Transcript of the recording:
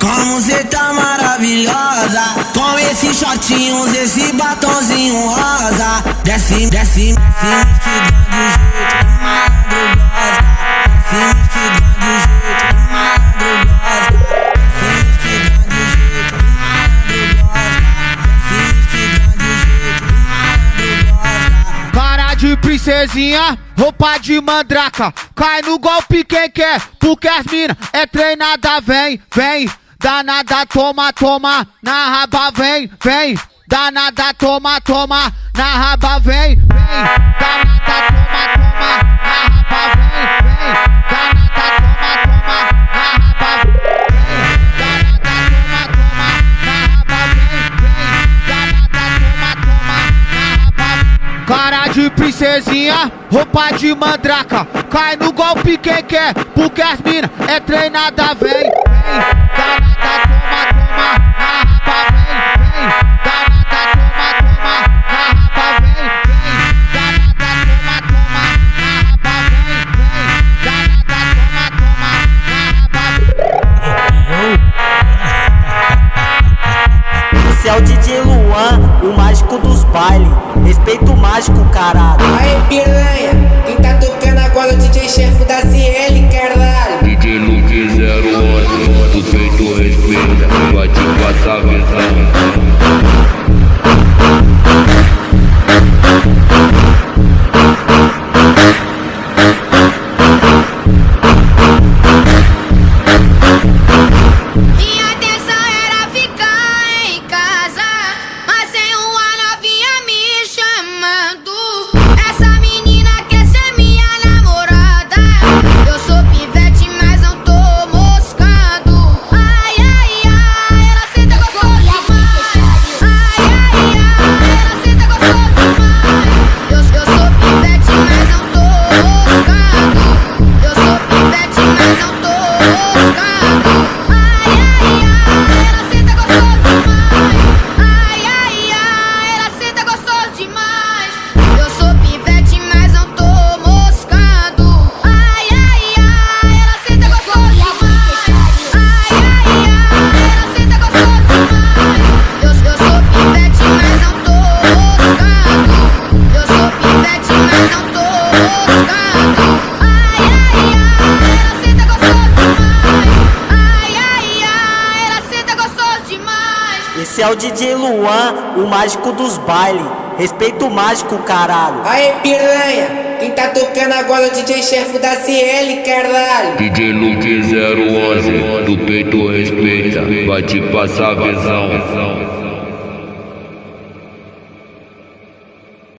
Como cê tá maravilhosa, com esses shortinhos, esse batonzinho rosa. Desce, desce, desce, instigando o jeito que malandro gosta. Desce, instigando o jeito que malandro gosta. Desce, instigando o jeito que malandro gosta. Desce, instigando o jeito que malandro gosta. Cara de princesinha, roupa de mandraca, cai no golpe quem quer, porque as mina é treinada, vem, vem. Danada, toma, toma, na raba, vem, vem. Danada, toma, toma, na raba, vem, vem. Danada, toma, toma, na raba, vem, vem. Danada, toma, toma, na raba, vem. Danada, toma, toma, na raba, vem, vem. Danada, toma, toma, na raba. Cara de princesinha, roupa de mandraca, cai no golpe quem quer, porque as mina é treinada, vem, vem. Danada, toma, toma, na raba, vem, vem. Danada, toma, toma, na raba, vem, vem. Danada, toma, toma, na raba, vem, vem. Danada, toma, toma, na raba. Esse é o DJ Luan, o mágico dos bailes. Respeito o mágico, caralho. Aê piranha, quem tá tocando agora é o DJ chefe da CL, caralho. DJ Luke 011, do peito respeita, vai te passar a visão. Minha intenção era ficar em casa, mas tem uma novinha me chamando. Essa menina quer ser minha namorada. Eu sou pivete, mas não tô moscando. Ai, ai, ai, ela senta gostoso demais. Ai, ai, ai, ela senta gostoso demais. Eu sou pivete, mas não tô moscando. Eu sou pivete, mas não tô moscando. Esse é o DJ Luan, o mágico dos bailes. Respeito o mágico, caralho. Aê piranha, quem tá tocando agora é o DJ chefe da CL, caralho. DJ Luke 011, do peito respeita, vai te passar a visão.